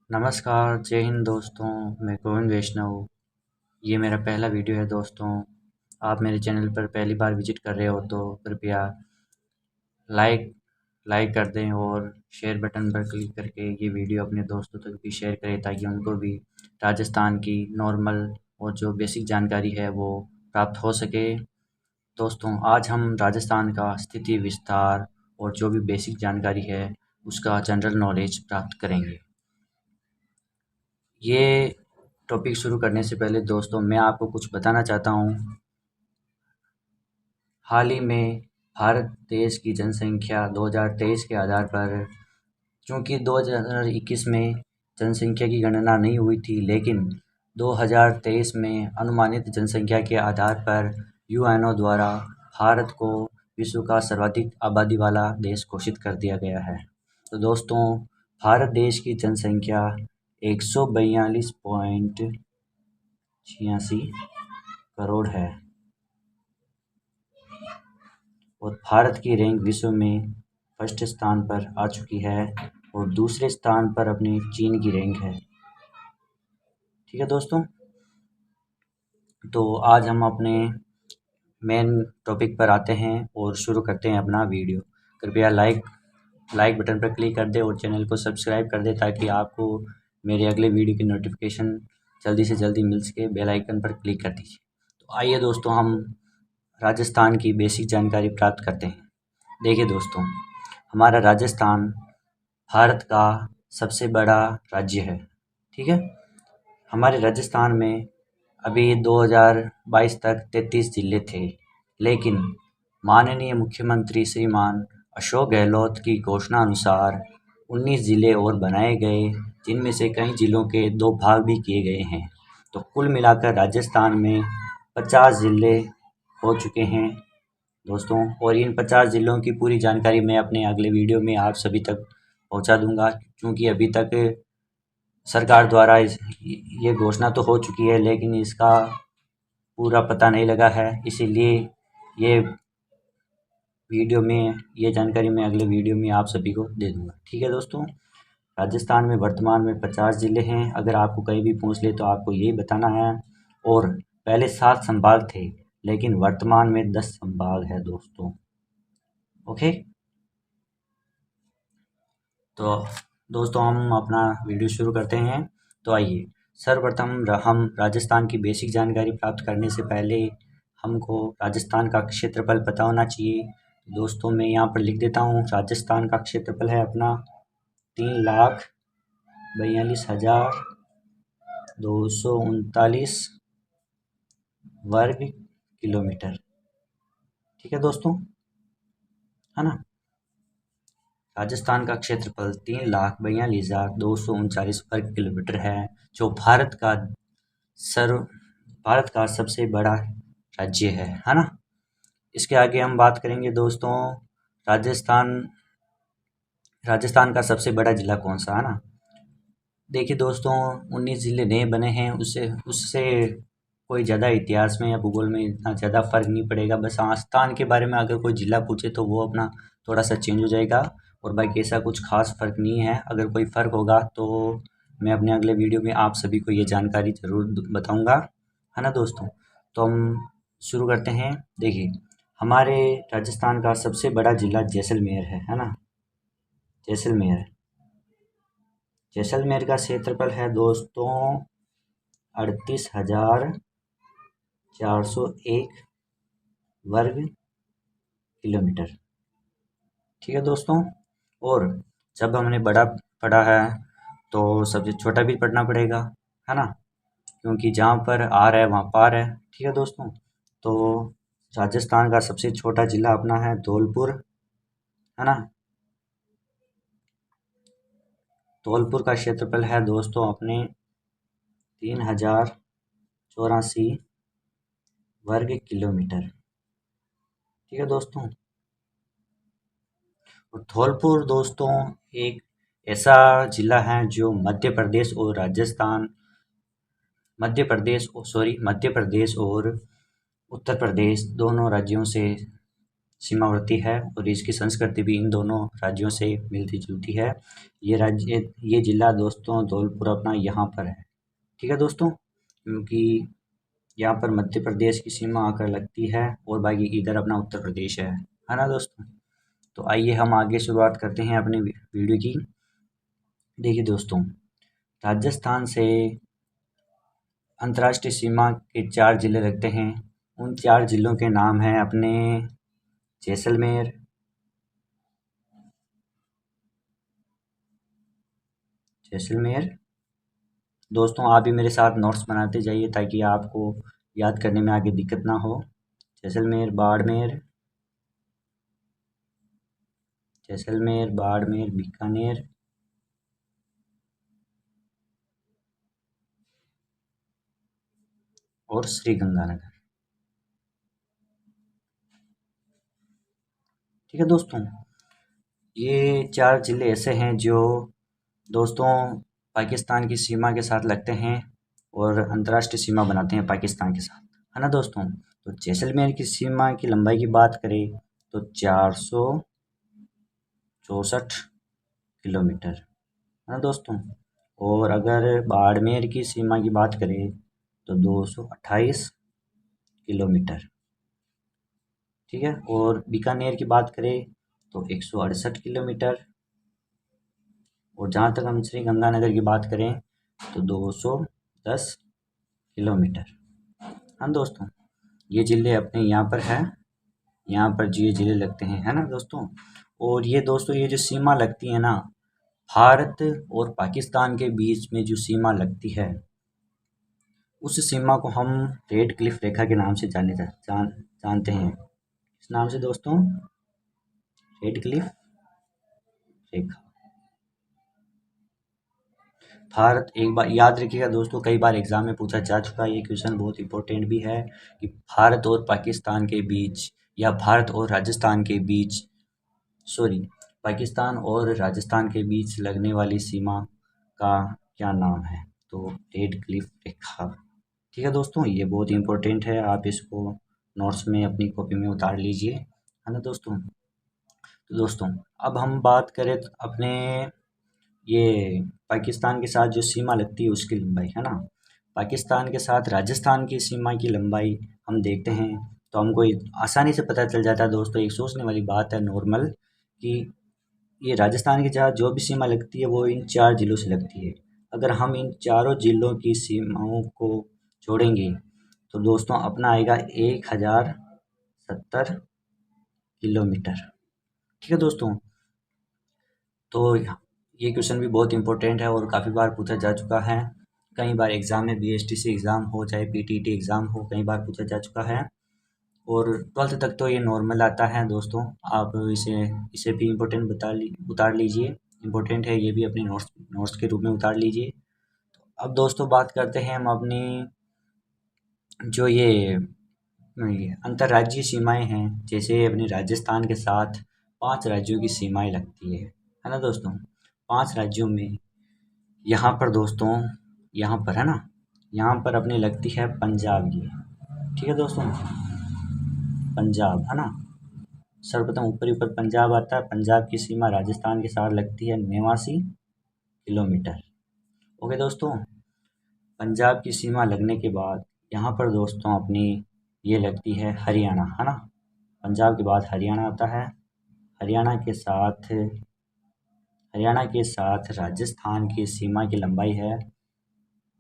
नमस्कार, जय हिंद दोस्तों। मैं गोविंद वैष्णव। ये मेरा पहला वीडियो है दोस्तों। आप मेरे चैनल पर पहली बार विजिट कर रहे हो तो कृपया लाइक लाइक कर दें और शेयर बटन पर क्लिक करके ये वीडियो अपने दोस्तों तक भी शेयर करें ताकि उनको भी राजस्थान की नॉर्मल और जो बेसिक जानकारी है वो प्राप्त हो सके। दोस्तों, आज हम राजस्थान का स्थिति विस्तार और जो भी बेसिक जानकारी है उसका जनरल नॉलेज प्राप्त करेंगे। ये टॉपिक शुरू करने से पहले दोस्तों मैं आपको कुछ बताना चाहता हूँ। हाल ही में भारत देश की जनसंख्या 2023 के आधार पर, चूँकि 2021 में जनसंख्या की गणना नहीं हुई थी, लेकिन 2023 में अनुमानित जनसंख्या के आधार पर यूएनओ द्वारा भारत को विश्व का सर्वाधिक आबादी वाला देश घोषित कर दिया गया है। तो दोस्तों, भारत देश की जनसंख्या 142.86 करोड़ है और भारत की रैंक विश्व में फर्स्ट स्थान पर आ चुकी है और दूसरे स्थान पर अपने चीन की रैंक है। ठीक है दोस्तों, तो आज हम अपने मेन टॉपिक पर आते हैं और शुरू करते हैं अपना वीडियो। कृपया लाइक बटन पर क्लिक कर दें और चैनल को सब्सक्राइब कर दें ताकि आपको मेरे अगले वीडियो की नोटिफिकेशन जल्दी से जल्दी मिल सके। बेल आइकन पर क्लिक कर दीजिए। तो आइए दोस्तों, हम राजस्थान की बेसिक जानकारी प्राप्त करते हैं। देखिए दोस्तों, हमारा राजस्थान भारत का सबसे बड़ा राज्य है। ठीक है, हमारे राजस्थान में अभी 2022 तक 33 जिले थे, लेकिन माननीय मुख्यमंत्री श्रीमान अशोक गहलोत की घोषणा अनुसार 19 जिले और बनाए गए, जिनमें से कई जिलों के 2 भाग भी किए गए हैं। तो कुल मिलाकर राजस्थान में 50 जिले हो चुके हैं दोस्तों, और इन 50 जिलों की पूरी जानकारी मैं अपने अगले वीडियो में आप सभी तक पहुंचा दूंगा। क्योंकि अभी तक सरकार द्वारा ये घोषणा तो हो चुकी है, लेकिन इसका पूरा पता नहीं लगा है, इसीलिए ये जानकारी मैं अगले वीडियो में आप सभी को दे दूंगा। ठीक है दोस्तों, राजस्थान में वर्तमान में 50 जिले हैं। अगर आपको कहीं भी पूछ ले तो आपको यही बताना है। और पहले 7 संभाग थे, लेकिन वर्तमान में 10 संभाग है दोस्तों। ओके, तो दोस्तों हम अपना वीडियो शुरू करते हैं। तो आइए, सर्वप्रथम हम राजस्थान की बेसिक जानकारी प्राप्त करने से पहले हमको राजस्थान का क्षेत्रफल पता होना चाहिए। दोस्तों मैं यहाँ पर लिख देता हूँ, राजस्थान का क्षेत्रफल है अपना 3,42,239 वर्ग किलोमीटर। ठीक है दोस्तों, है ना। राजस्थान का क्षेत्रफल 3,42,239 वर्ग किलोमीटर है, जो भारत का सबसे बड़ा राज्य है ना। इसके आगे हम बात करेंगे दोस्तों, राजस्थान का सबसे बड़ा जिला कौन सा है ना। देखिए दोस्तों, 19 जिले नए बने हैं, उससे कोई ज़्यादा इतिहास में या भूगोल में इतना ज़्यादा फर्क नहीं पड़ेगा। बस हाँ, स्थान के बारे में अगर कोई जिला पूछे तो वो अपना थोड़ा सा चेंज हो जाएगा, और बाकी ऐसा कुछ खास फर्क नहीं है। अगर कोई फर्क होगा तो मैं अपने अगले वीडियो में आप सभी को ये जानकारी ज़रूर बताऊँगा, है ना दोस्तों। तो हम शुरू करते हैं। देखिए, हमारे राजस्थान का सबसे बड़ा जिला जैसलमेर है ना। जैसलमेर का क्षेत्रफल है दोस्तों 38,401 वर्ग किलोमीटर। ठीक है दोस्तों, और जब हमने बड़ा पढ़ा है तो सबसे छोटा भी पढ़ना पड़ेगा, है ना, क्योंकि जहाँ पर आर है वहाँ पार है। ठीक है दोस्तों, तो राजस्थान का सबसे छोटा जिला अपना है धौलपुर, है ना। धौलपुर का क्षेत्रफल है दोस्तों अपने 3,084 वर्ग किलोमीटर। ठीक है दोस्तों, और धौलपुर दोस्तों एक ऐसा जिला है जो मध्य प्रदेश और उत्तर प्रदेश दोनों राज्यों से सीमावर्ती है और इसकी संस्कृति भी इन दोनों राज्यों से मिलती जुलती है। ये जिला दोस्तों धौलपुर अपना यहाँ पर है। ठीक है दोस्तों, क्योंकि यहाँ पर मध्य प्रदेश की सीमा आकर लगती है और बाकी इधर अपना उत्तर प्रदेश है ना दोस्तों। तो आइए हम आगे शुरुआत करते हैं अपने वीडियो की। देखिए दोस्तों, राजस्थान से अंतर्राष्ट्रीय सीमा के 4 जिले लगते हैं। उन 4 जिलों के नाम हैं अपने जैसलमेर, दोस्तों आप भी मेरे साथ नोट्स बनाते जाइए ताकि आपको याद करने में आगे दिक्कत ना हो। जैसलमेर, बाड़मेर, बीकानेर और श्रीगंगानगर। ठीक है दोस्तों, ये 4 ज़िले ऐसे हैं जो दोस्तों पाकिस्तान की सीमा के साथ लगते हैं और अंतर्राष्ट्रीय सीमा बनाते हैं पाकिस्तान के साथ, है ना दोस्तों। तो जैसलमेर की सीमा की लंबाई की बात करें तो 464 किलोमीटर, है ना दोस्तों। और अगर बाड़मेर की सीमा की बात करें तो 228 किलोमीटर, ठीक है। और बीकानेर की बात करें तो 168 किलोमीटर। और जहाँ तक हम श्री गंगानगर की बात करें तो 210 किलोमीटर। हाँ दोस्तों, ये ज़िले अपने यहाँ पर है, यहाँ पर ये ज़िले लगते हैं, है ना दोस्तों। और ये दोस्तों ये जो सीमा लगती है ना, भारत और पाकिस्तान के बीच में जो सीमा लगती है उस सीमा को हम रेड क्लिफ रेखा के नाम से जानते हैं। इस नाम से दोस्तों, रेड क्लिफ रेखा। भारत, एक बार याद रखिएगा दोस्तों, कई बार एग्जाम में पूछा जा चुका है, ये क्वेश्चन बहुत इंपॉर्टेंट भी है कि भारत और पाकिस्तान के बीच या भारत और राजस्थान के बीच, सॉरी, पाकिस्तान और राजस्थान के बीच लगने वाली सीमा का क्या नाम है, तो रेड क्लिफ रेखा। ठीक है दोस्तों, ये बहुत इंपॉर्टेंट है, आप इसको नोट्स में अपनी कॉपी में उतार लीजिए, है ना दोस्तों। तो दोस्तों अब हम बात करें अपने ये पाकिस्तान के साथ जो सीमा लगती है उसकी लंबाई, है ना। पाकिस्तान के साथ राजस्थान की सीमा की लंबाई हम देखते हैं तो हमको आसानी से पता चल जाता है दोस्तों। एक सोचने वाली बात है नॉर्मल कि ये राजस्थान की जहाँ जो भी सीमा लगती है वो इन 4 जिलों से लगती है। अगर हम इन चारों जिलों की सीमाओं को जोड़ेंगे तो दोस्तों अपना आएगा 1070 किलोमीटर। ठीक है दोस्तों, तो ये क्वेश्चन भी बहुत इंपॉर्टेंट है और काफ़ी बार पूछा जा चुका है। कई बार एग्ज़ाम में बीएसटीसी एग्ज़ाम हो चाहे पीटीटी एग्ज़ाम हो, कई बार पूछा जा चुका है। और 12th तक तो ये नॉर्मल आता है दोस्तों, आप इसे भी इम्पोर्टेंट उतार लीजिए, इम्पोर्टेंट है ये भी, अपने नोट्स के रूप में उतार लीजिए। अब दोस्तों बात करते हैं हम अपनी जो ये अंतर्राज्यीय सीमाएं हैं, जैसे अपने राजस्थान के साथ 5 राज्यों की सीमाएं लगती है ना दोस्तों। 5 राज्यों में यहाँ पर दोस्तों, यहाँ पर है ना, यहाँ पर अपनी लगती है पंजाब की। ठीक है दोस्तों, पंजाब है ना, सर्वप्रथम ऊपर पंजाब आता है। पंजाब की सीमा राजस्थान के साथ लगती है 89 किलोमीटर। ओके दोस्तों, पंजाब की सीमा लगने के बाद यहाँ पर दोस्तों अपनी ये लगती है हरियाणा, है ना। पंजाब के बाद हरियाणा आता है। हरियाणा के साथ राजस्थान की सीमा की लंबाई है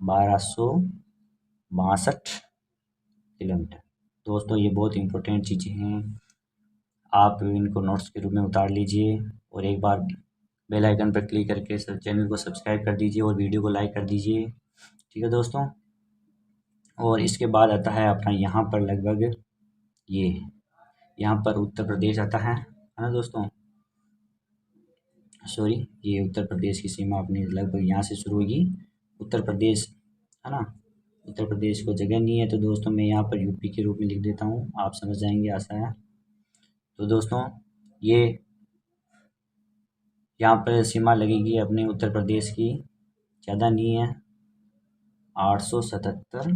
1262 किलोमीटर। दोस्तों ये बहुत इंपॉर्टेंट चीज़ें हैं, आप इनको नोट्स के रूप में उतार लीजिए और एक बार बेल आइकन पर क्लिक करके चैनल को सब्सक्राइब कर दीजिए और वीडियो को लाइक कर दीजिए। ठीक है दोस्तों, और इसके बाद आता है अपना यहाँ पर लगभग ये, यहाँ पर उत्तर प्रदेश आता है ना दोस्तों। सॉरी, ये उत्तर प्रदेश की सीमा अपनी लगभग यहाँ से शुरू होगी, उत्तर प्रदेश, है ना। उत्तर प्रदेश को जगह नहीं है तो दोस्तों मैं यहाँ पर यूपी के रूप में लिख देता हूँ, आप समझ जाएंगे, आशा है। तो दोस्तों ये यहाँ पर सीमा लगेगी अपने उत्तर प्रदेश की, ज़्यादा नहीं है, 877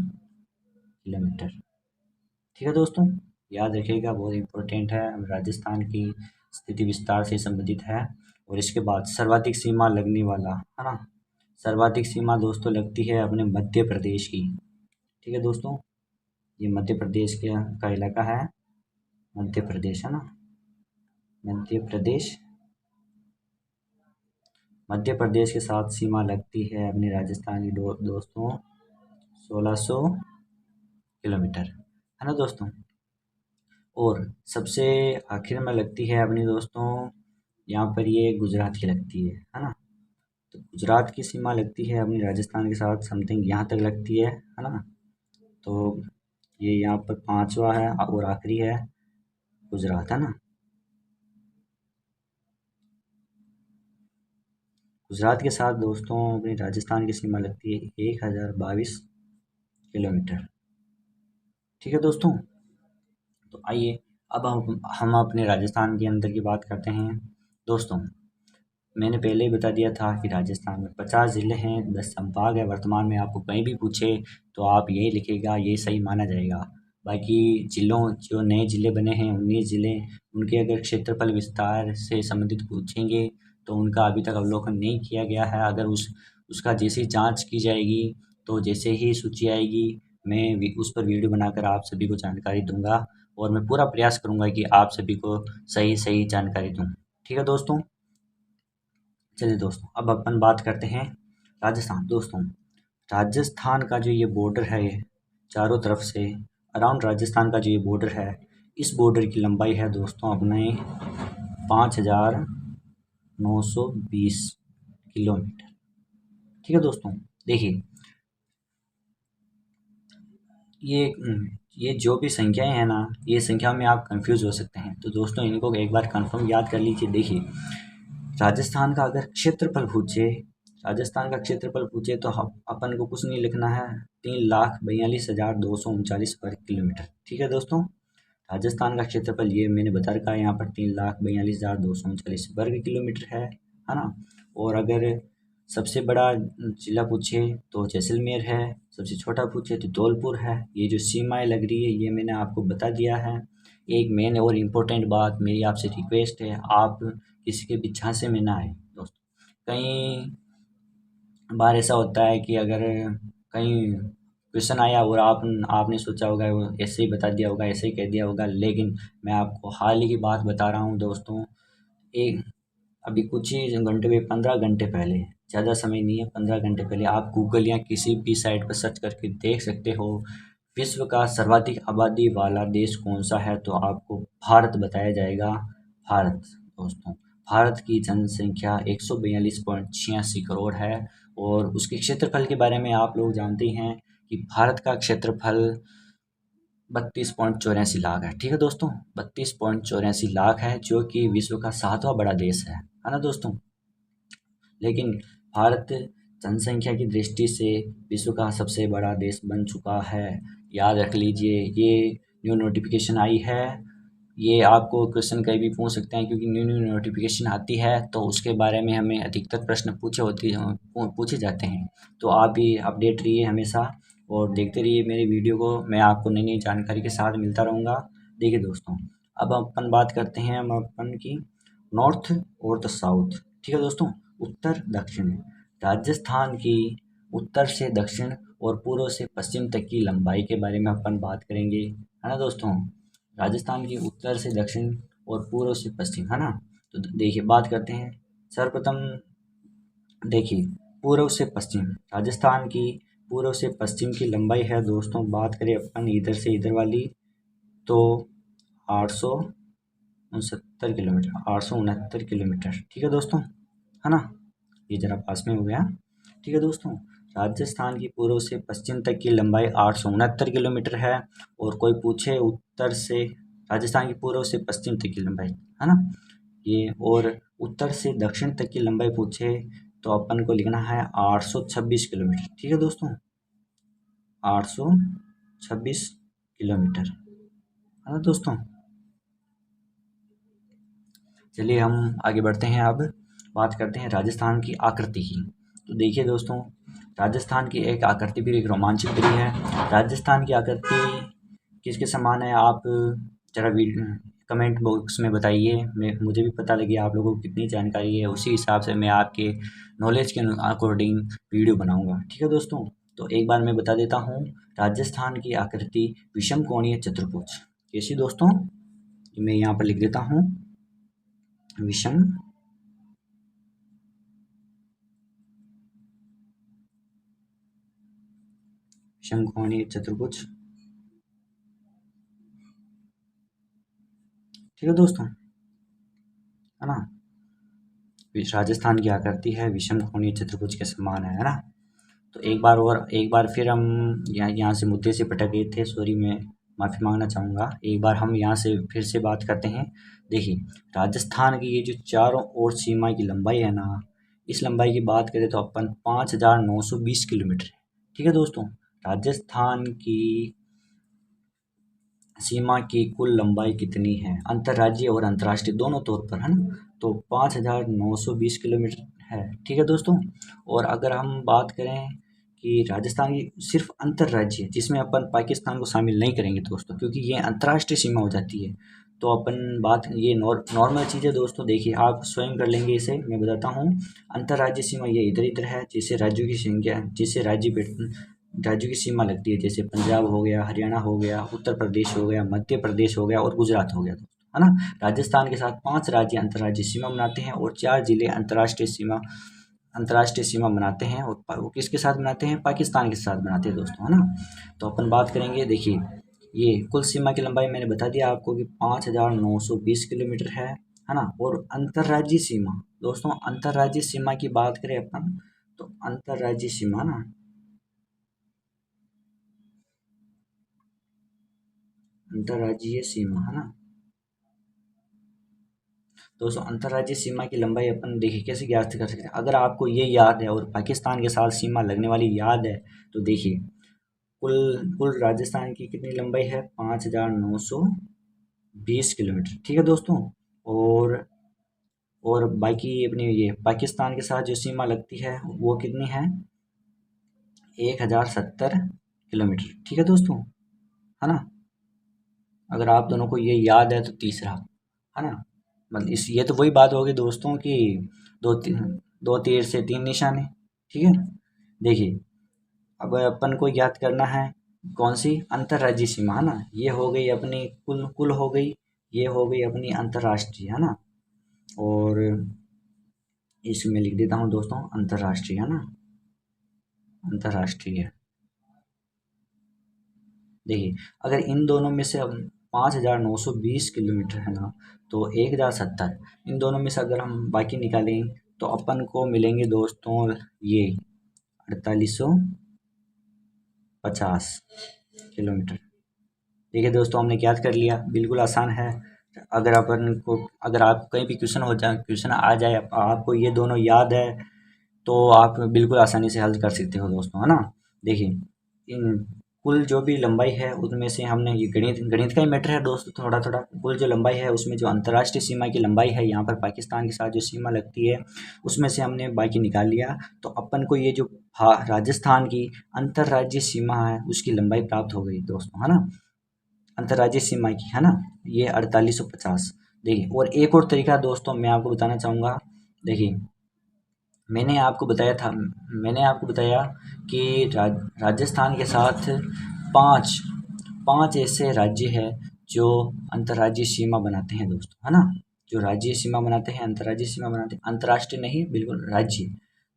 किलोमीटर। ठीक है दोस्तों, याद रखिएगा, बहुत इंपॉर्टेंट है, राजस्थान की स्थिति विस्तार से संबंधित है। और इसके बाद सर्वाधिक सीमा लगने वाला, है ना, सर्वाधिक सीमा दोस्तों लगती है अपने मध्य प्रदेश की। ठीक है दोस्तों, ये मध्य प्रदेश का इलाका है, मध्य प्रदेश, है ना, मध्य प्रदेश। मध्य प्रदेश के साथ सीमा लगती है अपनी राजस्थान की दोस्तों 1600 किलोमीटर, है ना दोस्तों। और सबसे आखिर में लगती है अपनी दोस्तों यहाँ पर ये गुजरात की लगती है ना। तो गुजरात की सीमा लगती है अपनी राजस्थान के साथ समथिंग यहाँ तक लगती है ना। तो ये यहाँ पर पांचवा है और आखिरी है गुजरात, है ना। गुजरात के साथ दोस्तों अपनी राजस्थान की सीमा लगती है 1022 किलोमीटर। ठीक है दोस्तों, तो आइए अब हम अपने राजस्थान के अंदर की बात करते हैं दोस्तों। मैंने पहले ही बता दिया था कि राजस्थान में 50 ज़िले हैं, 10 संभाग है। वर्तमान में आपको कहीं भी पूछे तो आप यही लिखिएगा, ये सही माना जाएगा। बाकी ज़िलों, जो नए ज़िले बने हैं 19 ज़िले, उनके अगर क्षेत्रफल विस्तार से संबंधित पूछेंगे तो उनका अभी तक अवलोकन नहीं किया गया है। अगर उसका जैसे ही जाँच की जाएगी तो जैसे ही सूची आएगी मैं उस पर वीडियो बनाकर आप सभी को जानकारी दूंगा और मैं पूरा प्रयास करूंगा कि आप सभी को सही जानकारी दूं। ठीक है दोस्तों, चलिए दोस्तों अब अपन बात करते हैं राजस्थान। दोस्तों राजस्थान का जो ये बॉर्डर है, ये चारों तरफ से अराउंड राजस्थान का जो ये बॉर्डर है, इस बॉर्डर की लंबाई है दोस्तों अपने 5920 किलोमीटर। ठीक है दोस्तों, देखिए ये जो भी संख्याएं हैं ना, ये संख्या में आप कंफ्यूज हो सकते हैं, तो दोस्तों इनको एक बार कंफर्म याद कर लीजिए। देखिए राजस्थान का अगर क्षेत्रफल पूछे, राजस्थान का क्षेत्रफल पूछे तो हम अपन को कुछ नहीं लिखना है, 3,42,239 वर्ग किलोमीटर। ठीक है दोस्तों, राजस्थान का क्षेत्रफल ये मैंने बता रखा है यहाँ पर 3,42,239 वर्ग किलोमीटर है ना। और अगर सबसे बड़ा जिला पूछे तो जैसलमेर है, सबसे छोटा पूछे तो धौलपुर है। ये जो सीमाएं लग रही है ये मैंने आपको बता दिया है। एक मेन और इम्पोर्टेंट बात, मेरी आपसे रिक्वेस्ट है, आप किसी के भी झांसे में ना आए दोस्तों। कई बार ऐसा होता है कि अगर कहीं क्वेश्चन आया और आपने सोचा होगा वो ऐसे ही बता दिया होगा, ऐसे ही कह दिया होगा, लेकिन मैं आपको हाल ही की बात बता रहा हूँ दोस्तों। एक अभी कुछ ही घंटे में, 15 घंटे पहले, ज़्यादा समय नहीं है, 15 घंटे पहले आप गूगल या किसी भी साइट पर सर्च करके देख सकते हो विश्व का सर्वाधिक आबादी वाला देश कौन सा है, तो आपको भारत बताया जाएगा। भारत दोस्तों, भारत की जनसंख्या 142.86 करोड़ है। और उसके क्षेत्रफल के बारे में आप लोग जानते हैं कि भारत का क्षेत्रफल 32.84 लाख है। ठीक है दोस्तों, 32.84 लाख है, जो कि विश्व का 7वां बड़ा देश है ना दोस्तों। लेकिन भारत जनसंख्या की दृष्टि से विश्व का सबसे बड़ा देश बन चुका है। याद रख लीजिए, ये न्यू नोटिफिकेशन आई है। ये आपको क्वेश्चन कहीं भी पूछ सकते हैं, क्योंकि न्यू न्यू नोटिफिकेशन आती है तो उसके बारे में हमें अधिकतर प्रश्न पूछे जाते हैं। तो आप भी अपडेट रहिए हमेशा और देखते रहिए मेरी वीडियो को, मैं आपको नई नई जानकारी के साथ मिलता रहूँगा। देखिए दोस्तों, अब अपन बात करते हैं हम अपन की नॉर्थ और द साउथ। ठीक है दोस्तों, उत्तर दक्षिण। राजस्थान की उत्तर से दक्षिण और पूर्व से पश्चिम तक की लंबाई के बारे में अपन बात करेंगे, है ना दोस्तों। राजस्थान की उत्तर से दक्षिण और पूर्व से पश्चिम, है ना। तो देखिए बात करते हैं सर्वप्रथम। देखिए पूर्व से पश्चिम, राजस्थान की पूर्व से पश्चिम की लंबाई है दोस्तों, बात करें अपन इधर से इधर वाली, तो 869 किलोमीटर, 869 किलोमीटर। ठीक है दोस्तों, है ना, ये जरा पास में हो गया। ठीक है दोस्तों, राजस्थान की पूर्व से पश्चिम तक की लंबाई 869 किलोमीटर है। और कोई पूछे उत्तर से, राजस्थान की पूर्व से पश्चिम तक की लंबाई, है ना ये, और उत्तर से दक्षिण तक की लंबाई पूछे तो अपन को लिखना है 826 किलोमीटर। ठीक है दोस्तों, 826 किलोमीटर, है ना दोस्तों। चलिए हम आगे बढ़ते हैं, अब बात करते हैं राजस्थान की आकृति की। तो देखिए दोस्तों, राजस्थान की एक आकृति भी एक रोमांचक भी है। राजस्थान की आकृति किसके समान है, आप ज़रा वीडियो कमेंट बॉक्स में बताइए, मैं मुझे भी पता लगे आप लोगों को कितनी जानकारी है, उसी हिसाब से मैं आपके नॉलेज के अकॉर्डिंग वीडियो बनाऊंगा। ठीक है दोस्तों, तो एक बार मैं बता देता हूँ, राजस्थान की आकृति विषम कोणीय चतुर्भुज कैसी दोस्तों, मैं यहाँ पर लिख देता हूँ, विषम कोणीय चतुर्भुज। ठीक है दोस्तों, है ना, राजस्थान की आकृति है विषम कोणीय चतुर्भुज के समान है ना। तो एक बार फिर हम यहाँ से मुद्दे से भटक गए थे, सॉरी, मैं माफ़ी मांगना चाहूँगा। एक बार हम यहाँ से फिर से बात करते हैं। देखिए, राजस्थान की ये जो चारों ओर सीमा की लंबाई है ना, इस लंबाई की बात करें तो अपन 5,920 किलोमीटर है। ठीक है दोस्तों, राजस्थान की सीमा की कुल लंबाई कितनी है अंतर्राज्यीय और अंतर्राष्ट्रीय दोनों तौर पर, है ना, तो 5,920 किलोमीटर है। ठीक है दोस्तों, और अगर हम बात करें कि राजस्थान की सिर्फ अंतर्राज्यीय, जिसमें अपन पाकिस्तान को शामिल नहीं करेंगे दोस्तों, क्योंकि ये अंतर्राष्ट्रीय सीमा हो जाती है, तो अपन बात ये नॉर्मल चीज़ है दोस्तों। देखिए, आप स्वयं कर लेंगे इसे, मैं बताता हूँ। अंतर्राज्यीय सीमा ये इधर इधर है, जैसे राज्यों की संख्या, जैसे राज्यों की सीमा लगती है, जैसे पंजाब हो गया, हरियाणा हो गया, उत्तर प्रदेश हो गया, मध्य प्रदेश हो गया और गुजरात हो गया, है ना। राजस्थान के साथ 5 राज्य अंतर्राज्यीय सीमा बनाते हैं और 4 जिले अंतर्राष्ट्रीय सीमा बनाते हैं, और वो किसके साथ बनाते हैं, पाकिस्तान के साथ बनाते हैं दोस्तों, है ना। तो अपन बात करेंगे, देखिए, ये कुल सीमा की लंबाई मैंने बता दिया आपको कि 5,920 किलोमीटर है ना। और अंतर्राज्यीय सीमा दोस्तों, अंतर्राज्यीय सीमा की बात करें अपन, तो अंतर्राज्यीय सीमा ना, अंतर्राज्यीय सीमा, है ना दोस्तों, अंतर्राज्यीय सीमा की लंबाई अपन देखिए कैसे ज्ञात कर सकते हैं। अगर आपको ये याद है और पाकिस्तान के साथ सीमा लगने वाली याद है, तो देखिए, कुल कुल राजस्थान की कितनी लंबाई है, 5,920 किलोमीटर। ठीक है दोस्तों, और बाकी अपनी ये पाकिस्तान के साथ जो सीमा लगती है वो कितनी है, 1,070 किलोमीटर। ठीक है दोस्तों, है ना। अगर आप दोनों को ये याद है तो तीसरा, है ना, मतलब इस ये तो वही बात होगी दोस्तों कि दो ती, दो तीर से 3 निशाने। ठीक है, देखिए, अब अपन को याद करना है कौन सी, अंतर्राज्यीय सीमा, है ना। ये हो गई अपनी कुल कुल हो गई, ये हो गई अपनी अंतर्राष्ट्रीय, है ना। और इसमें लिख देता हूँ दोस्तों, अंतर्राष्ट्रीय, है ना, अंतर्राष्ट्रीय। देखिए, अगर इन दोनों में से अब 5,920 किलोमीटर है ना, तो 1,070, इन दोनों में से अगर हम बाकी निकालें तो अपन को मिलेंगे दोस्तों ये 4,850 किलोमीटर। ठीक है दोस्तों, हमने याद कर लिया, बिल्कुल आसान है। अगर अपन को, अगर आप कहीं भी क्वेश्चन आ जाए, आपको ये दोनों याद है, तो आप बिल्कुल आसानी से हल कर सकते हो दोस्तों, है ना। देखिए, इन कुल जो भी लंबाई है उनमें से हमने, ये गणित गणित का ही मैटर है दोस्तों, थोड़ा थोड़ा, कुल जो लंबाई है उसमें जो अंतर्राष्ट्रीय सीमा की लंबाई है, यहाँ पर पाकिस्तान के साथ जो सीमा लगती है उसमें से हमने बाकी निकाल लिया, तो अपन को ये जो राजस्थान की अंतर्राज्यीय सीमा है उसकी लंबाई प्राप्त हो गई दोस्तों, है ना, अंतर्राज्यीय सीमा की, है ना, ये 4,850। देखिए, और एक और तरीका दोस्तों मैं आपको बताना चाहूँगा। देखिए, मैंने आपको बताया कि राजस्थान के साथ पांच पांच ऐसे राज्य हैं जो अंतर्राज्यीय सीमा बनाते हैं दोस्तों, है ना, जो राज्य सीमा बनाते हैं, अंतर्राज्यीय सीमा बनाते हैं, अंतर्राष्ट्रीय नहीं, बिल्कुल राज्य।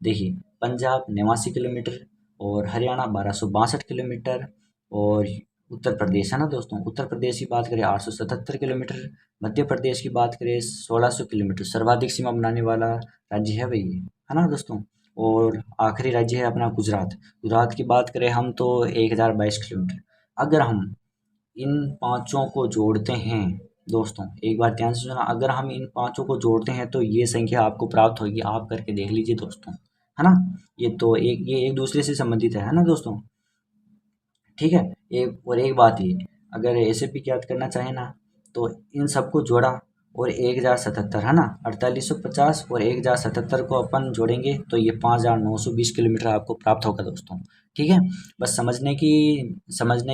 देखिए, पंजाब 89 किलोमीटर, और हरियाणा 1262 किलोमीटर, और उत्तर प्रदेश, है ना दोस्तों, उत्तर प्रदेश की बात करें 877 किलोमीटर, मध्य प्रदेश की बात करें 1600 किलोमीटर, सर्वाधिक सीमा बनाने वाला राज्य है भाई ये, है ना दोस्तों। और आखिरी राज्य है अपना गुजरात। गुजरात की बात करें हम तो 1,022 किलोमीटर। अगर हम इन पाँचों को जोड़ते हैं दोस्तों, एक बार ध्यान से सुना, अगर हम इन पाँचों को जोड़ते हैं तो ये संख्या आपको प्राप्त होगी, आप करके देख लीजिए दोस्तों, है ना। ये एक दूसरे से संबंधित है ना दोस्तों। ठीक है, एक बात ये, अगर ऐसे भी याद करना चाहे ना, तो इन सबको जोड़ा और 1,077, है ना, 4,850 और 1,077 को अपन जोड़ेंगे तो ये 5,920 किलोमीटर आपको प्राप्त होगा दोस्तों। ठीक है, बस समझने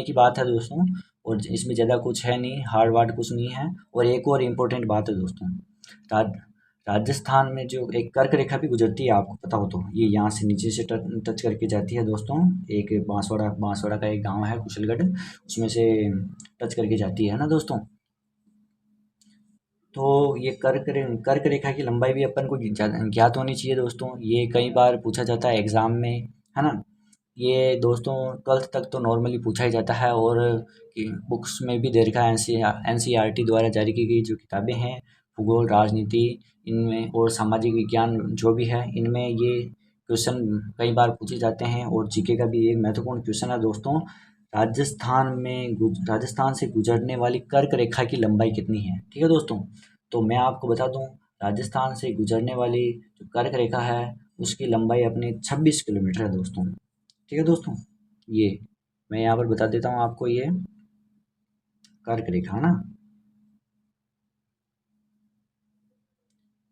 की बात है दोस्तों। और इसमें ज़्यादा कुछ है नहीं, हार्ड वार्ड कुछ नहीं है। और एक और इम्पोर्टेंट बात है दोस्तों, राजस्थान में जो एक कर्क रेखा भी गुजरती है, आपको पता हो तो, ये यहाँ से नीचे से टच करके जाती है दोस्तों। एक बांसवाड़ा का एक गांव है कुशलगढ़, उसमें से टच करके जाती है ना दोस्तों। तो ये कर्क रेखा की लंबाई भी अपन को ज्ञात होनी चाहिए दोस्तों। ये कई बार पूछा जाता है एग्ज़ाम में, है ना। ये दोस्तों 12th तक तो नॉर्मली पूछा ही जाता है, और बुक्स में भी दे रखा है। एनसीईआरटी द्वारा जारी की गई जो किताबें हैं, भूगोल, राजनीति, इनमें और सामाजिक विज्ञान जो भी है, इनमें ये क्वेश्चन कई बार पूछे जाते हैं। और जीके का भी एक महत्वपूर्ण क्वेश्चन है दोस्तों, राजस्थान से गुजरने वाली कर्क रेखा की लंबाई कितनी है, ठीक है दोस्तों। तो मैं आपको बता दूं, राजस्थान से गुजरने वाली जो कर्क रेखा है, उसकी लंबाई अपने 26 किलोमीटर है दोस्तों, ठीक है दोस्तों। ये मैं यहाँ पर बता देता हूँ आपको, ये कर्क रेखा है ना,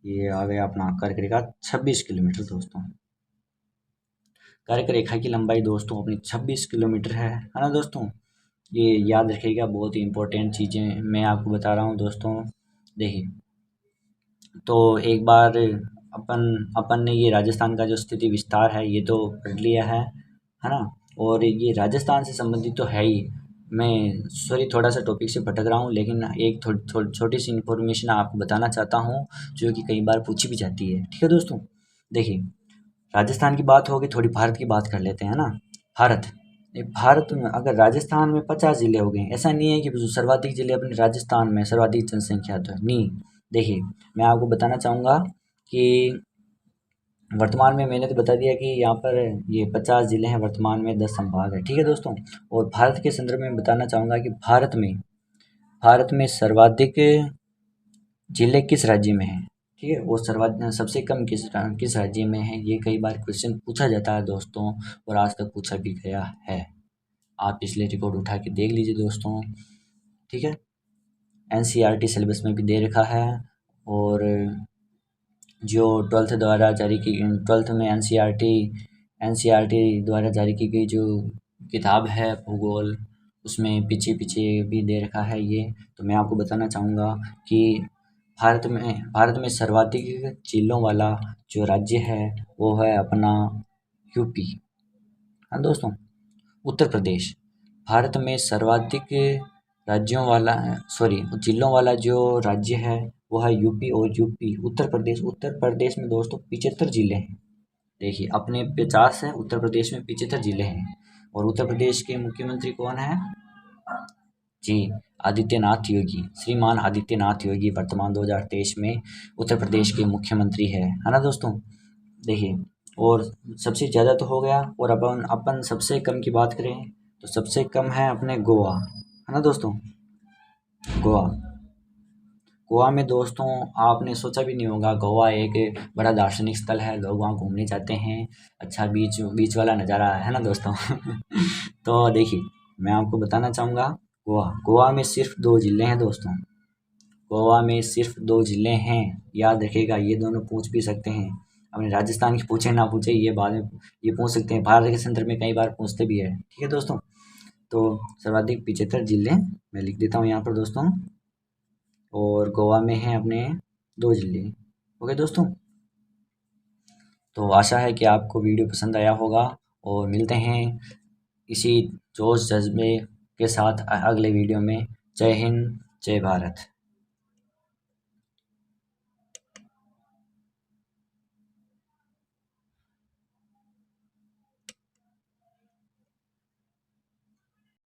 ये आ गया अपना कर्क रेखा 26 किलोमीटर दोस्तों। कर्क रेखा की लंबाई दोस्तों अपनी 26 किलोमीटर है ना दोस्तों। ये याद रखिएगा, बहुत ही इंपॉर्टेंट चीज़ें मैं आपको बता रहा हूँ दोस्तों। देखिए, तो एक बार अपन अपन ने ये राजस्थान का जो स्थिति विस्तार है ये तो पढ़ लिया है ना। और ये राजस्थान से संबंधित तो है ही। मैं सॉरी थोड़ा सा टॉपिक से भटक रहा हूँ, लेकिन एक छोटी सी इन्फॉर्मेशन आपको बताना चाहता हूँ, जो कि कई बार पूछी भी जाती है, ठीक है दोस्तों। देखिए, राजस्थान की बात होगी, थोड़ी भारत की बात कर लेते हैं ना। भारत, भारत में अगर राजस्थान में 50 ज़िले हो गए, ऐसा नहीं है कि जो सर्वाधिक ज़िले अपने राजस्थान में, सर्वाधिक जनसंख्या तो है नहीं। देखिए, मैं आपको बताना चाहूँगा कि वर्तमान में मैंने तो बता दिया कि यहाँ पर ये 50 ज़िले हैं, वर्तमान में 10 संभाग है, ठीक है दोस्तों। और भारत के संदर्भ में बताना चाहूँगा कि भारत में सर्वाधिक ज़िले किस राज्य में हैं, ठीक है। और सर्वाधिक सबसे कम किस राज्य में है, ये कई बार क्वेश्चन पूछा जाता है दोस्तों, और आज तक पूछा भी गया है। आप पिछले रिकॉर्ड उठा के देख लीजिए दोस्तों, ठीक है। एनसीईआरटी सिलेबस में भी दे रखा है। और जो 12th में एनसीईआरटी द्वारा जारी की गई जो किताब है भूगोल, उसमें पीछे पीछे भी दे रखा है ये। तो मैं आपको बताना चाहूँगा कि भारत में सर्वाधिक जिलों वाला जो राज्य है वो है अपना यूपी, हाँ दोस्तों। उत्तर प्रदेश, भारत में सर्वाधिक जिलों वाला जो राज्य है वो है यूपी। और उत्तर प्रदेश में दोस्तों 75 जिले हैं। देखिए, अपने 50 है, उत्तर प्रदेश में 75 जिले हैं। और उत्तर प्रदेश के मुख्यमंत्री कौन है जी, आदित्यनाथ योगी, श्रीमान आदित्यनाथ योगी वर्तमान 2023 में उत्तर प्रदेश के मुख्यमंत्री है ना दोस्तों। देखिए, और सबसे ज़्यादा तो हो गया, और अपन सबसे कम की बात करें तो सबसे कम है अपने गोवा, है ना दोस्तों। गोवा गोवा में दोस्तों आपने सोचा भी नहीं होगा, गोवा एक बड़ा दार्शनिक स्थल है, लोग वहाँ घूमने जाते हैं। अच्छा बीच बीच वाला नज़ारा है ना दोस्तों। तो देखिए, मैं आपको बताना चाहूँगा, गोवा में सिर्फ 2 ज़िले हैं दोस्तों। गोवा में सिर्फ 2 ज़िले हैं, याद रखिएगा। ये दोनों पूछ भी सकते हैं, अपने राजस्थान की पूछे ना पूछे, ये बाद में ये पूछ सकते हैं, भारत के संदर्भ में कई बार पूछते भी है, ठीक है दोस्तों। तो सर्वाधिक 75 जिले मैं लिख देता हूँ यहाँ पर दोस्तों, और गोवा में हैं अपने 2 जिले। ओके दोस्तों, तो आशा है कि आपको वीडियो पसंद आया होगा, और मिलते हैं इसी जोश जज्बे के साथ अगले वीडियो में। जय हिंद, जय भारत।